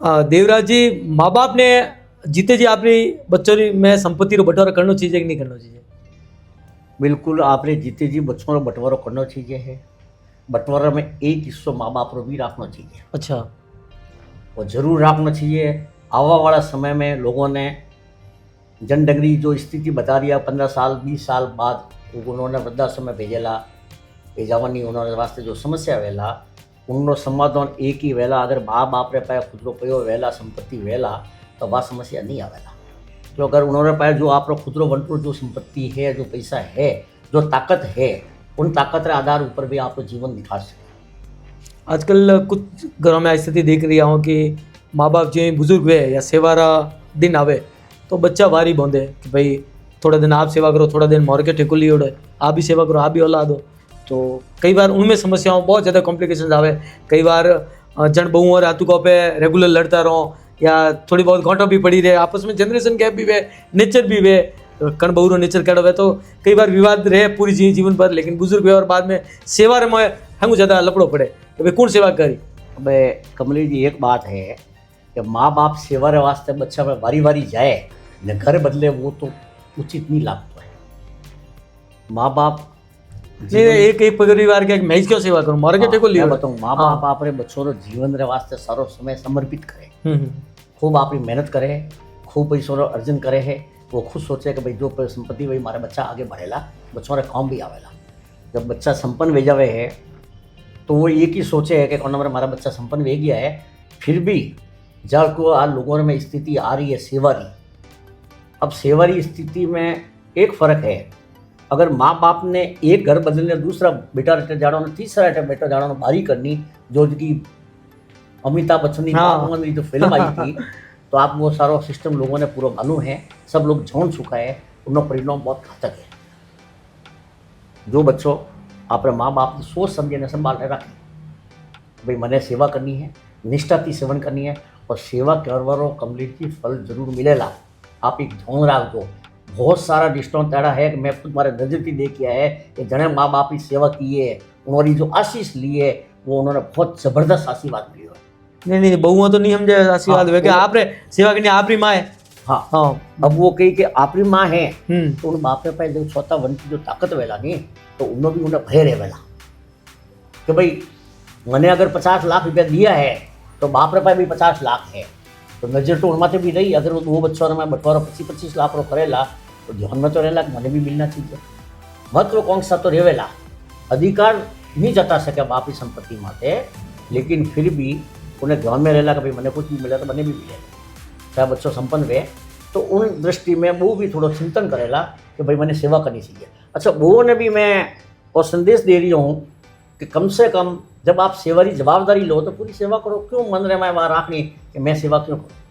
देवराज जी, माँ बाप ने जीते जी अपनी बच्चों में संपत्ति रो बंटवारा करना चाहिए कि नहीं करना चाहिए? बिल्कुल आपने जीते जी बच्चों रो बंटवारो करना चाहिए है। बंटवारा में एक हिस्सो माँ बाप रो भी रखना चाहिए अच्छा। और जरूर रखना चाहिए। आवा वाला समय में लोगों ने जनडंगरी जो स्थिति बता रही है 15 साल 20 साल बाद उन्होंने वृद्धाश्रम में भेजावानी उन्होंने वास्ते जो समस्या वेला उन्नो समाधान एक ही वेला। अगर माँ बाप रे पाए खुद रो पयो वेला संपत्ति वेला तो वह समस्या नहीं आवेला। तो अगर उन्होंने पाए जो आप खुद रो वंटो जो संपत्ति है जो पैसा है जो ताकत है उन ताकत रे आधार ऊपर भी आप जीवन निखार सके। आजकल कुछ घरों में स्थिति देख रही हूँ कि माँ बाप जो बुजुर्ग हुए या सेवारा दिन आवे तो बच्चा वारी बोंदे कि भाई थोड़ा दिन आप सेवा करो, थोड़ा दिन मोर के ठेको लियो उड़े, आप भी सेवा करो, आप भी औलाद दो। तो कई बार उनमें समस्याओं बहुत ज़्यादा कॉम्प्लिकेशन आवे। कई बार जन बहू और आतू को पे रेगुलर लड़ता रहो या थोड़ी बहुत घोटो भी पड़ी रहे, आपस में जनरेशन गैप भी वे, नेचर भी वे, कण बहू रो नेचर कड़ो वे, तो कई बार विवाद रहे पूरी जीवन पर। लेकिन बुजुर्ग हुए और बाद में सेवा रे में हमको ज़्यादा लपड़ो पड़े तो भाई कौन सेवा करी। अब कमली जी एक बात है कि माँ बाप सेवा रे वास्ते बच्चा में वारी वारी जाए ने घर बदले वो तो उचित नहीं लगता है। माँ बाप एक परिवार के मैं क्यों सेवा करूं, मार के टेको लियो बताऊँ। माँ बाप अपने बच्चों रो जीवन रे वास्ते सारो समय समर्पित करे, खूब अपनी मेहनत करे, खूब पैसों रो अर्जन करे है। वो खुद सोचे कि भाई जो संपत्ति वही मारे बच्चा आगे बढ़ेला, बच्चों रे काम भी आवेला। जब बच्चा संपन्न वे जावे है तो वो एक ही सोचे है कि कौन नंबर हमारा बच्चा संपन्न वे गया है। फिर भी जब को आज लोगों में स्थिति आ रही है सेवारी, अब सेवारी स्थिति में एक फर्क है। अगर माँ बाप ने एक घर बदलने दूसरा बेटा रटे जाड़ो ने तीसरा रटे बेटा जाड़ो ने बारी करनी जो कि अमिताभ बच्चन की जो फिल्म आई थी तो आप वो सारा सिस्टम लोगों ने पूरा मालूम है, सब लोग जान चुका है। उनका परिणाम बहुत घातक है। जो बच्चों अपने माँ बाप की सोच समझे ने संभाल रखें, भाई मैंने सेवा करनी है, निष्ठा की सेवन करनी है और सेवा करवारो कम्प्लीट की फल जरूर मिलेगा। आप एक ध्यान रख दो। बहुत सारा डिस्काउंट ऐसा है कि मैं खुद तुम्हारे नजर की देख किया है कि जने माँ बाप की सेवा की है उन्होंने जो आशीष ली है वो उन्होंने बहुत जबरदस्त आशीर्वाद लिया है। नहीं बहुआ तो नहीं समझे आशीर्वाद हुए कि आपने सेवा करनी आपरी माँ है। हाँ हाँ। अब वो कही कि आपरी माँ है तो उन बाप पे जो छोटा वन की जो ताकत वेला नहीं तो उन्होंने भी उन्हें भय रहे वेला कि भाई मैंने अगर 50 लाख रुपया दिया है तो बाप रे पास भी 50 लाख है तो नजर तो उनमाते भी रही। अगर वो बच्चों में बंटवारो 25-25 लाख रो करेला तो ध्यान में तो रहेला कि मैंने भी मिलना चाहिए। महत्वाकांक्षा तो रहेला, अधिकार नहीं जता सके बाप की संपत्ति माते, लेकिन फिर भी उन्हें ध्यान में रहेला कि भाई मैंने कुछ भी मिला तो मैंने भी मिलेगा। चाहे बच्चों संपन्न हुए तो उन दृष्टि में वो भी थोड़ा चिंतन करेला कि भाई मैंने सेवा करनी चाहिए। अच्छा वो ने भी मैं और संदेश दे रही हूँ कि कम से कम जब आप सेवारी जवाबदारी लो तो पूरी सेवा करो। क्यों मन रहे मैं वहाँ राखनी कि मैं सेवा क्यों करूँ?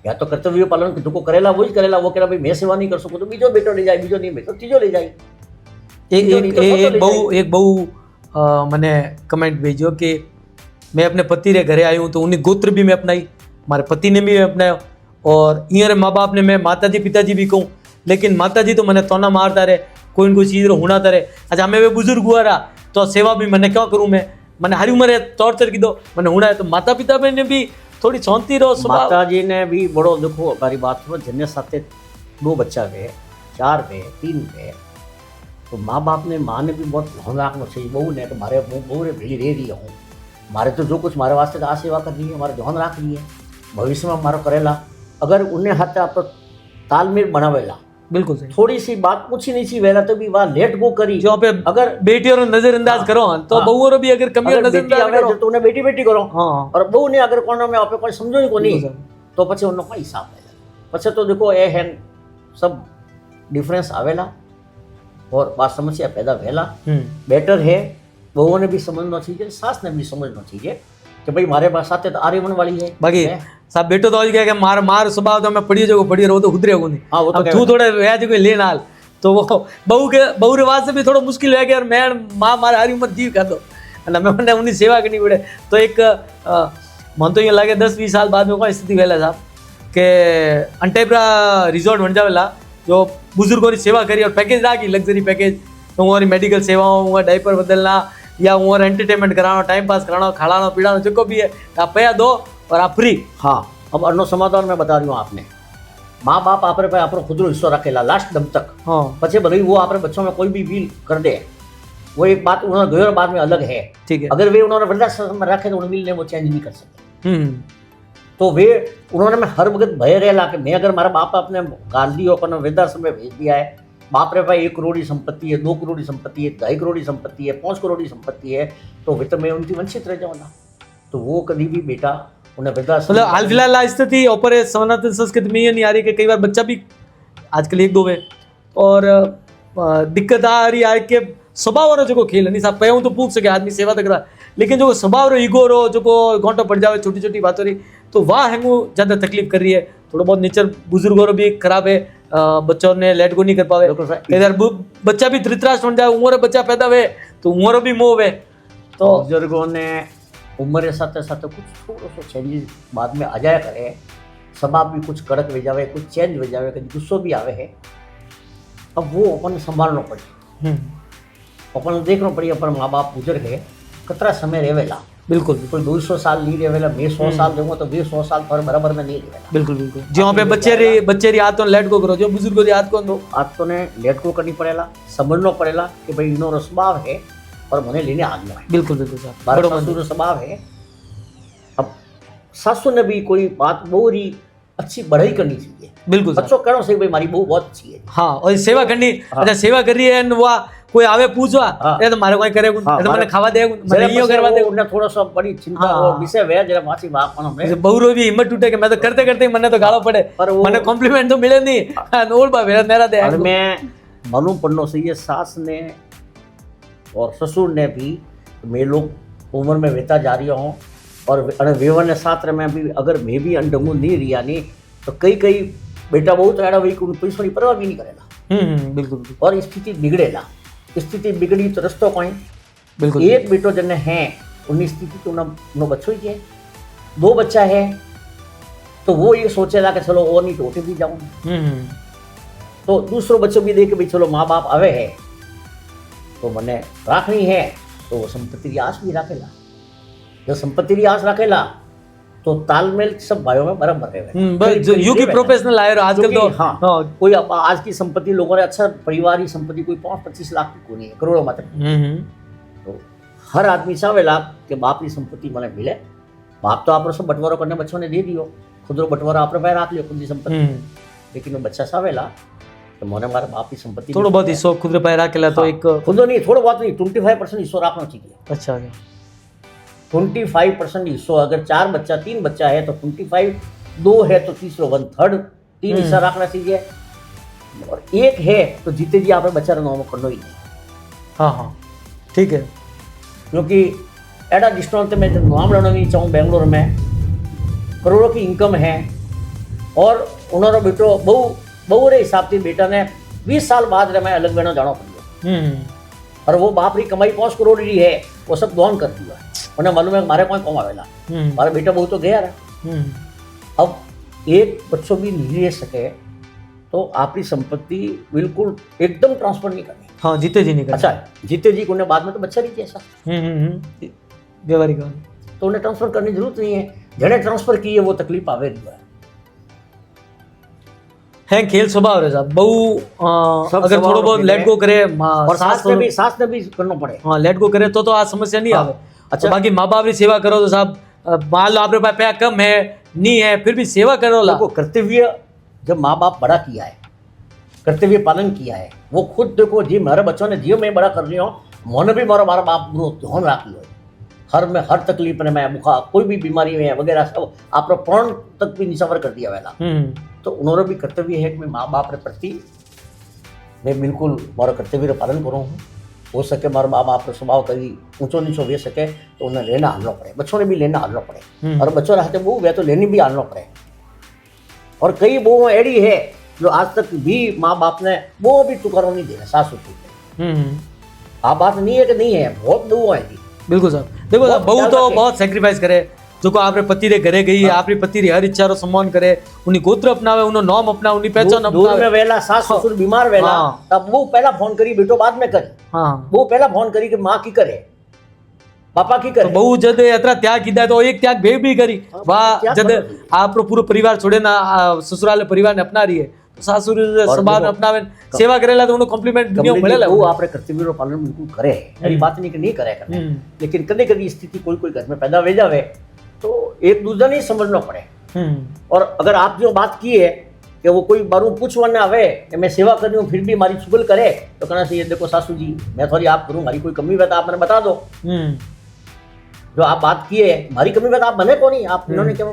या तो कर्तव्य पालन जो को करेला वही करेला। वो कह रहा भाई मैं सेवा नहीं कर सकूँ तो बीजो बेटो ले जाए, बीजो नहीं बेटो तीजो ले जाए। एक बहु मैंने कमेंट भेजो कि मैं अपने पति रे घरे आई हूँ तो उन्हें गोत्र भी मैं अपनाई, हमारे पति ने भी अपनाया और ईयर माँ बाप ने मैं माता जी पिताजी भी कहूँ, लेकिन माता जी तो मैंने तोना मारता रहे, कोई न कोई चीज़ हुणाता रहे। अच्छा मैं वे बुजुर्ग हुआ रहा तो सेवा भी मैंने क्या करूँ, मैंने हरी उम्र टॉर्चर की दो मैंने हुड़ा है तो माता पिता ने भी थोड़ी शांति रहो। माता जी ने भी बड़ो देखो हमारी बात सुनो, जिन्हें साथ 2 बच्चा वे 4 वे 3 वे तो माँ बाप ने माँ ने भी बहुत ध्यान रखना चाहिए। बहू ने तो मारे बहू रे भेली रह रही हूँ मारे तो जो कुछ हमारे वास्ते आ सेवा कर रही है हमारा ध्यान रख रही है, भविष्य में हमारा करेला। अगर उन्हें हाथ आप तालमेल बनावेला बिल्कुल सही, थोड़ी सी बात पूछी नहीं सी वेला तो भी वहाँ लेट गो करी जो पे अगर बेटी और नजरअंदाज करो तो बहू और भी अगर कमी नजरअंदाज करो तो उन्हें बेटी बेटी करो। हाँ। और बहू ने अगर कोना में आपे कोई समझो ही को नहीं तो पछे उन्नो कोई हिसाब नहीं। पछे तो देखो ए है सब डिफरेंस आवेला और बात समस्या पैदा वेला। बेटर है बहू ने भी समझना चाहिए, सास ने भी समझना चाहिए कि भाई मारे पास साथ तो आर्यमन वाली है। बाकी सब बेटो तो आज गया कि मार स्वभाव तो मैं पढ़ी जो पढ़ी रहो तो खुदरे नहीं। हाँ वो तो तू थोड़े व्याज कोई ले नाल तो वो बहू रे वास्ते भी थोड़ा मुश्किल है कि यार मैं माँ मारे हारी उम्र जीव कर दो मैंने उन्हें सेवा करनी पड़े। तो एक मन तो ये लगे 10-20 साल बाद में कोई स्थिति वेला साहब के अंटेप्रा रिजॉर्ट बन जावेला जो बुजुर्गों की सेवा करी और पैकेज राखी लग्जरी पैकेज तो वो मेडिकल सेवाओं डायपर बदलना या वो एंटरटेनमेंट कराना, टाइम पास कराना, खाना पीना जो भी है आप पैसा दो और आप फ्री। हाँ, अब अरनो समाधान मैं बता रही हूँ आपने, माँ बाप आप आपरो खुदरो हिस्सो रखेला लास्ट दम तक। हाँ पछे भले वो आप बच्चों में कोई भी बिल कर दे, वो एक बात उन्होंने गयो बाद में अलग है। ठीक है। अगर वे उन्होंने वृद्धाश्रम में रखे तो उन बिल ने वो चेंज नहीं कर सकते। तो वे उन्होंने मैं हर वक्त भय रहेला कि मैं अगर मारा बाप अपने गांधी और वृद्धाश्रम में भेज दिया है, बाप रे भाई 1 करोड़ की संपत्ति है, 2 करोड़ की संपत्ति है, 2.5 करोड़ की संपत्ति है, 5 करोड़ की संपत्ति है, तो वे तो मैं उनकी वंचित रह जाऊंगा। तो वो कभी भी बेटा उन्हें वृद्धाश्रम मतलब हाल फिलहाल स्थिति ऊपर सनातन संस्कृति में ये नहीं आ रही कि कई बार बच्चा भी आजकल 1-2 है और दिक्कत आ रही है कि स्वभाव रो जो खेल नहीं साहब पे तो पूछ सके आदमी सेवा तक रहा, लेकिन जो स्वभाव रो ईगो रो जो घोंटो पड़ जावे छोटी छोटी बातों रही, तो वाह हैंगू ज़्यादा तकलीफ कर रही है। थोड़ा बहुत नेचर बुजुर्गों रो भी खराब है, बच्चों ने लेट को नहीं कर पावे, इधर बच्चा भी धृतराष्ट्र बन जाए, उम्र बच्चा पैदा हुए तो उम्र भी मोह है। तो बुजुर्गों ने उम्र के साथ साथ कुछ थोड़ा सा चेंजेस बाद में आ जाया करे, स्वभाव भी कुछ कड़क हो जावे, कुछ चेंज हो जावे, कभी गुस्सो भी आवे है। अब वो अपन संभालना पड़े, अपन देखना पड़ी अपन माँ बाप बुजुर्ग है कितना समय रहेला। बिल्कुल कोई 200 साल नहीं रहेला, मैं 100 साल रहूँगा तो वे 100 साल पर बराबर में नहीं रहेला। बिल्कुल बिल्कुल जो पे बच्चे री आदत तो लेट को करो, जो बुजुर्गों री आदत को दो आदतों ने लेट को करनी पड़ेला, समझना पड़ेला कि भाई इनो स्वभाव है और मैंने लेने आना है। बिल्कुल बिल्कुल साहब, बारह सासू स्वभाव है। अब सासू ने भी कोई बात बहुरी अच्छी बढ़ाई करनी चाहिए। बिल्कुल बच्चों कहना सही भाई मारी बहू बहुत अच्छी है। हाँ, और सेवा करनी। अच्छा सेवा कर रही है वो कोई आवे पूछवा ये तो मारे कोई करे ये तो मैंने खावा दे मैंने यो करवा दे, उन्हें थोड़ा सा बड़ी चिंता और विषय है जरा मासी बाप में बहु रो भी हिम्मत टूटे कि मैं तो करते करते मैंने तो गालो पड़े पर मैंने कॉम्प्लीमेंट तो मिले नहीं नोल बा मेरा दे। और मैं मालूम पड़नो से ये सास ने और ससुर ने भी मैं लोग उम्र में वेता जा रही हूँ और वेवन ने साथ में भी अगर मैं भी अंडंगू नहीं रिया नहीं तो कई बेटा बहुत अड़ा वही पैसों की परवाह भी नहीं करेला। बिल्कुल और स्थिति बिगड़ेला, स्थिति बिगड़ी तो रस्तो कोई। बिल्कुल एक बेटो जन है उन्नी स्थिति तो उन्होंने बच्चों ही है, 2 बच्चा है तो वो ये सोचेला कि चलो और नहीं तो भी जाऊँ, तो दूसरों बच्चों भी देख भाई चलो माँ बाप आवे है तो मैंने राखनी है, तो वो संपत्ति की आस भी रखेला। जब संपत्ति की आस रखेला तो तालमेल सब भाइयों में बराबर रहे। यू की प्रोफेशनल आए आजकल तो हाँ, कोई आज की संपत्ति लोगों ने अच्छा परिवार की संपत्ति कोई 5-25 लाख की कोई है, करोड़ों मात्र। तो हर आदमी चाहेला कि बाप की संपत्ति मैंने मिले। बाप तो आप सब बंटवारा करने बच्चों ने दे दियो, खुद बंटवारा आप पैर रख लियो खुद की संपत्ति, लेकिन वो बच्चा चाहेला तो मोने हमारे बाप की संपत्ति थोड़ा बहुत हिस्सो खुद पैर रख ले तो एक खुद नहीं थोड़ा बहुत नहीं 25% हिस्सो रखना चाहिए। अच्छा 25% हिस्सो, अगर 4 बच्चा 3 बच्चा है तो 25, 2 है तो तीसरो 1/3 3 हिस्सा रखना चाहिए, और 1 है तो जीते जी आप बच्चा नाम करना ही नहीं। हाँ ठीक है, क्योंकि एडा डिस्ट्रॉन्ट मैं नाम लेना नहीं चाहूँ। बेंगलोर में करोड़ों की इनकम है और उन्होंने बेटो बहु रे हिसाब से बेटा ने 20 साल बाद मैं अलग बहनों जाना पड़ियो, और वो बाप री कमाई 5 करोड़ की है, वो सब दोन कर दिया। उन्हें मालूम है मारे कौन कमावेला, हमारा बेटा बहुत तो गया रहा। अब एक बच्चों भी नहीं रह सके तो आपकी संपत्ति बिल्कुल एकदम ट्रांसफर नहीं करनी। हाँ जीते जी नहीं करनी। अच्छा जीते जी को उन्हें बाद में तो बच्चा नहीं जैसा व्यवहारिक तो उन्हें ट्रांसफर करने की जरूरत नहीं है। जने ट्रांसफर की है वो तकलीफ आवे है। खेल स्वभाव है साहब, बहु अगर थोड़ा बहुत लेट गो करे और सास ने भी करना पड़े। हाँ लेट गो करे तो आज समस्या नहीं आवे। अच्छा बाकी माँ बाप की सेवा करो तो साहब मान लो आपके पास पैसा कम है नहीं है फिर भी सेवा करो ला। कर्तव्य जब माँ बाप बड़ा किया है, कर्तव्य पालन किया है, वो खुद देखो जी मेरे बच्चों ने जियो मैं बड़ा कर रही हूँ, मोने भी मारा बाप ध्यान रख लियो, हर तकलीफ ने मैं बुखार कोई भी बीमारी में वगैरह सब आप प्राण तक भी निशावर कर दिया वेला। तो उन्होंने भी कर्तव्य है कि मैं माँ बाप के प्रति मैं बिल्कुल मारा कर्तव्य पालन करूँ। हो सके मारा माँ बाप का स्वभाव कभी ऊंचो नीचो वे सके तो उन्हें लेना हालना पड़े, बच्चों ने भी लेना हालना पड़े, और बच्चों रहते वो वे तो लेनी भी हालना पड़े। और कई वो ऐडी है जो आज तक भी माँ बाप ने वो भी टुकड़ों नहीं देना सास आप बात नहीं है कि नहीं है, बहुत बहू है। बिल्कुल साहब देखो साहब बहू तो बहुत सेक्रीफाइस करे, जो को आपरे पति रे घरे गई आपरी पति री हर इच्छा रो सम्मान करे, उन्हीं गोत्र अपनावे, उन्हों नाम अपना, उन्हीं पहचान अपनावे। दूर में वेला सास ससुर बीमार वेला तब वो पहला फोन करी बेटो बाद में करे। वो पहला फोन करी कि माँ की करे बापा की तो करे बहु जद अतरा त्याग कीधा तो एक त्याग भे भी करी हाँ, वाह त्याग जद करना चाहिए। आपरो पूरो परिवार छोड़े ना ससुराल परिवार ने अपना रही है तो सासुर समाज ने देखो, अपनावे सेवा करेला तो उन्हें कॉम्प्लीमेंट दुनिया में मिलेला वो आपरे कर्तव्यों पालन बिल्कुल करे ऐसी बात नहीं कि नहीं करे करने लेकिन कभी कभी स्थिति कोई कोई घर में पैदा हो जावे तो एक दूसरा नहीं समझना पड़े और अगर आप जो बात की है कि वो कोई बारू पूछवाने आवे कि मैं सेवा कर रही हूँ फिर भी हमारी चुगल करे तो कहना चाहिए देखो सासू जी मैं थोड़ी आप करूँ हमारी कोई कमी है तो आप मैंने बता दो जो आप बात की है हमारी कमी है तो आप बने को नहीं आप उन्होंने क्या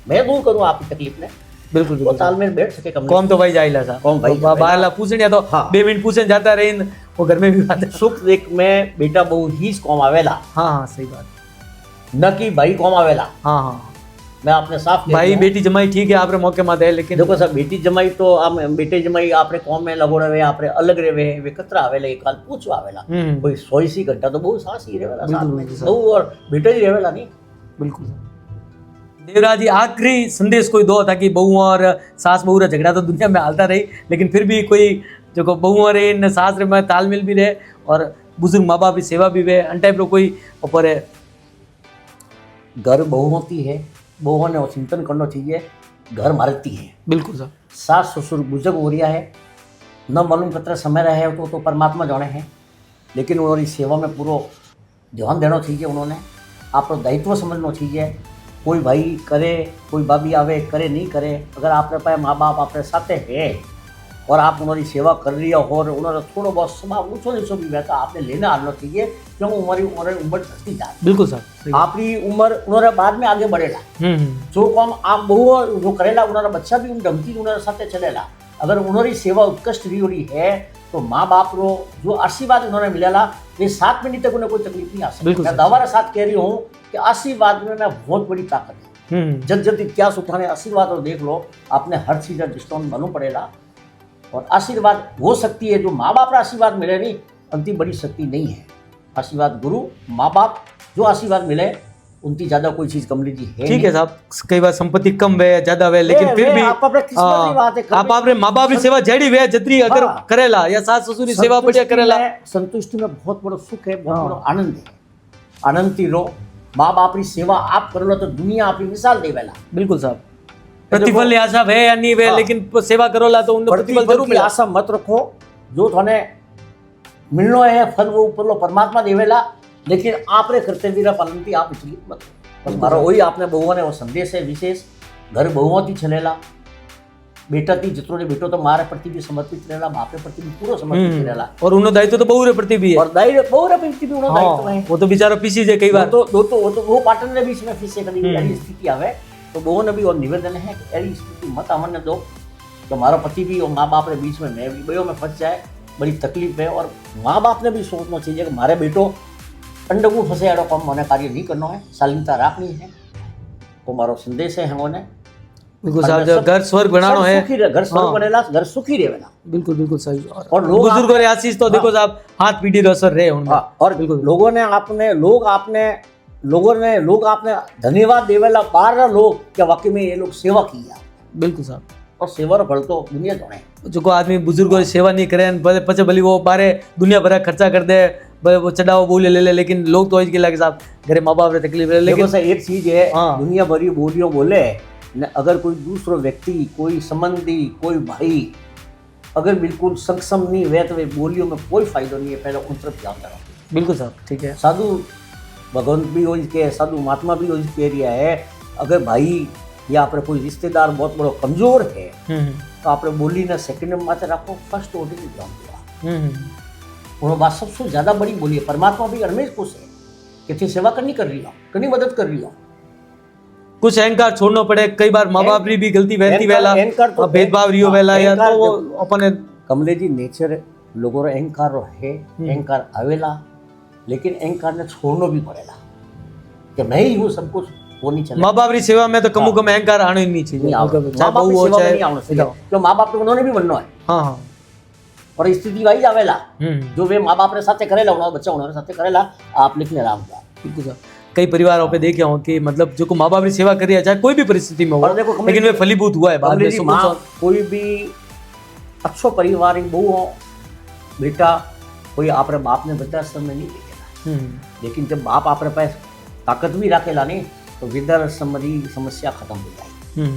मैं दूर करूँ आपकी तकलीफ ने बिल्कुल वो बिल्कुल तालमेल बैठ सके कम कौन तो भाई जाइला सा कौन भाई बाहरला पूछने तो हाँ। 2 मिनट पूछने जाता रहे वो घर में भी बात है सुख देख में बेटा बहु ही कौम आवेला हाँ हाँ सही बात न कि भाई कौम आवेला हाँ हाँ मैं आपने साफ कह भाई दिया। बेटी जमाई ठीक है आपरे मौके माते है लेकिन देखो सर बेटी जमाई तो आप बेटे जमाई आपरे कौम में लगोड़े वे आपरे अलग रेवे वे कतरा आवेला एक काल पूछवा आवेला कोई 100 घंटा तो बहु सास ही रेवेला साथ में बहु और बेटा ही रेवेला नहीं बिल्कुल देवराज जी आखिरी संदेश कोई दो ताकि बहू और सास बहू रा झगड़ा तो दुनिया में हालता रही लेकिन फिर भी कोई जो को बहू और इन सास रे में तालमेल भी रहे और बुजुर्ग माँ बाप की सेवा भी वे अन टाइप रो कोई ऊपर है घर बहु होती है बहुओं ने वो चिंतन करना चाहिए घर मारती है बिल्कुल सर सास ससुर बुजुर्ग हो रहा है न मालूम कितना समय रहे तो परमात्मा जाने हैं लेकिन उन्होंने सेवा में पूरा ध्यान देना चाहिए उन्होंने आप दायित्व समझना चाहिए कोई भाई करे कोई भाभी आवे करे नहीं करे अगर आपने पाए माँ बाप अपने साथ है और आप उन्होंने सेवा कर रही हो और उन्होंने थोड़ा बहुत स्वभाव ऊँचो नीचो भी रहता आपने लेना आना चाहिए क्योंकि उम्र घटती जाए बिल्कुल सर आपकी उम्र उन्होंने बाद में आगे बढ़ेला जो काम आप बहु जो करेला उन्होंने बच्चा भी उन ढंग उन्होंने साथ चलेला अगर उन्होंने सेवा उत्कृष्ट रही हो रही है तो माँ बाप रो जो आशीर्वाद उन्होंने मिलेला ये 7 मिनट तक उन्हें कोई तकलीफ नहीं आ सकती मैं दावा साथ कह रही हूँ कि आशीर्वाद में बहुत बड़ी ताकत है जब जब इतिहास उठाने आशीर्वाद और देख लो आपने हर चीज़ दृष्टांत मालूम पड़ेगा और आशीर्वाद वो शक्ति है जो माँ बाप का आशीर्वाद मिले नहीं अंतिम बड़ी शक्ति नहीं है आशीर्वाद गुरु माँ बाप जो आशीर्वाद मिले उनकी ज्यादा कोई चीज कमली जी है ठीक है साहब कई बार संपत्ति कम है ज्यादा है लेकिन फिर भी आप अपने माँ बाप की सेवा जड़ी वे जतरी अगर करेला या सास ससुर की सेवा बढ़िया करेला संतुष्टि में बहुत बड़ा सुख है बहुत बड़ा आनंद है आनंद थी रो माँ बाप की सेवा आप कर लो तो दुनिया आपकी मिसाल देवेला बिल्कुल साहब प्रतिफल आशा है या नहीं है लेकिन सेवा करोला तो उनको प्रतिफल जरूर मिले आशा मत रखो जो थाने मिलनो है फल वो ऊपर लो परमात्मा देवेला लेकिन आपरे कर्तव्य पालन की आप इसलिए मत बस मारो वही आपने बहुओं ने वो संदेश है विशेष घर बहुओं थी चलेला बेटा थी जितनो ने बेटो तो मारे प्रति भी समर्पित रहेला बाप रे प्रति भी पूरा समर्पित रहेला और उन्होंने दायित्व तो बहु रे प्रति भी है और बहु रे प्रति भी उन्होंने दायित्व है वो तो बेचारा पीसी जे कई बार वो पाटन ने बीच में फीसे कभी ऐसी स्थिति आवे तो बहुओं ने भी और निवेदन है कि ऐसी स्थिति मत आवन दो तो हमारा पति भी और माँ बाप के बीच में मैं भी बयो में फंस जाए बड़ी तकलीफ है और माँ बाप ने भी सोचना चाहिए कि मारे बेटो अंडगू फंसे एड़ो कम मैंने कार्य नहीं करना है शालीनता रखनी है तो मारो संदेश है हमने बिल्कुल साहब जब घर स्वर्ग बनानो है घर स्वर्ग बनेला घर सुखी रहेला बिल्कुल बिल्कुल सही और लोग बुजुर्गों रे आशीष तो देखो साहब हाथ पीढ़ी रो असर रहे उनमें और बिल्कुल लोगों ने लोग आपने धन्यवाद देवेला बाहर लोग क्या वाकई में ये लोग सेवा की है बिल्कुल साहब और सेवा रो फल तो दुनिया जाने जो आदमी बुजुर्गों की सेवा नहीं करे पचे भली वो बारे दुनिया भर खर्चा कर दे वो चढ़ाओ बोले ले लेकिन लोग तो इसके लगे साहब घरे माँ बाप रे तकलीफ है लेकिन एक चीज है दुनिया भरी बोलियों बोले न अगर कोई दूसरो व्यक्ति कोई संबंधी कोई भाई अगर बिल्कुल सक्षम नहीं हुए तो वे बोलियों में कोई फायदा नहीं है पहले उन तरफ ध्यान करो बिल्कुल साहब ठीक है साधु भगवंत भी हो के साधु महात्मा भी हो कह रहा है अगर भाई या आप कोई रिश्तेदार बहुत बड़ा कमजोर है तो आप बोली ना सेकंड में मात्र रखो फर्स्ट ऑर्डर में ध्यान दिया वो बात सबसे ज्यादा बड़ी बोली है परमात्मा भी हमेशा खुश है कि थी सेवा करनी कर रही हो करनी मदद कर रही हो कुछ अहंकार छोड़ना पड़े कई बार माँ बाप भी गलती बहती वेला भेदभाव रियो वेला या तो वो अपने कमले जी नेचर लोगों रो अहंकार है अहंकार आवेला लेकिन अहंकार ने छोड़ना भी पड़ेला कि मैं ही हूँ सब कुछ वो नहीं चले माँ बाप की सेवा में तो कम कम अहंकार आना ही नहीं चाहिए माँ बाप की सेवा में नहीं आना चाहिए तो माँ बाप तो उन्होंने भी बनना है हाँ हाँ और स्थिति वही आवेला जो वे माँ बाप रे साथे करेला उन्होंने बच्चा उन्होंने साथे करेला आप लिखने राम का बिल्कुल सर कई परिवारों पे देखे हो कि मतलब जो को माँ बाप की सेवा करी चाहे कोई भी परिस्थिति में हो लेकिन वे फलीभूत हुआ है बाद में कोई भी अच्छो परिवार बहु हो बेटा कोई आप बाप ने बच्चा समय नहीं देखेला लेकिन जब बाप अपने पास ताकत भी रखेला नहीं तो वृद्धाश्रम की समस्या खत्म हो जाएगी।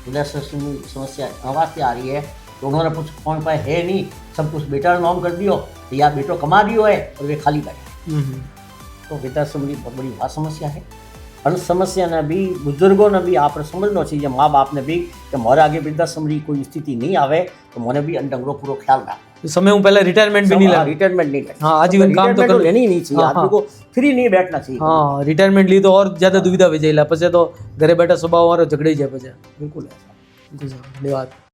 वृद्धाश्रम की समस्या आवाज से आ रही है तो उन्होंने कुछ कौन पाए है नहीं, सब कुछ बेटा नाम कर दियो तो या बेटो कमा दियो है और वे खाली बैठे। तो वृद्धाश्रम की बहुत बड़ी वह समस्या है। और समस्या ने भी बुजुर्गों ने भी आप समझना चाहिए, माँ बाप ने भी कि मारे आगे वृद्धाश्रम की कोई स्थिति नहीं आवे तो मैंने भी डंगरो पूरा ख्याल रखो। समय हूँ पहले रिटायरमेंट भी नहीं लेना, रिटायरमेंट नहीं लेना। हाँ आजीवन काम तो लेनी ही नहीं चाहिए, आदमी को फ्री नहीं बैठना चाहिए। हाँ रिटायरमेंट ली तो और ज्यादा दुविधा हो जाए, પછી तो घरे बैठा स्वभाव और झगड़े जाए પછી। बिल्कुल ऐसा। धन्यवाद।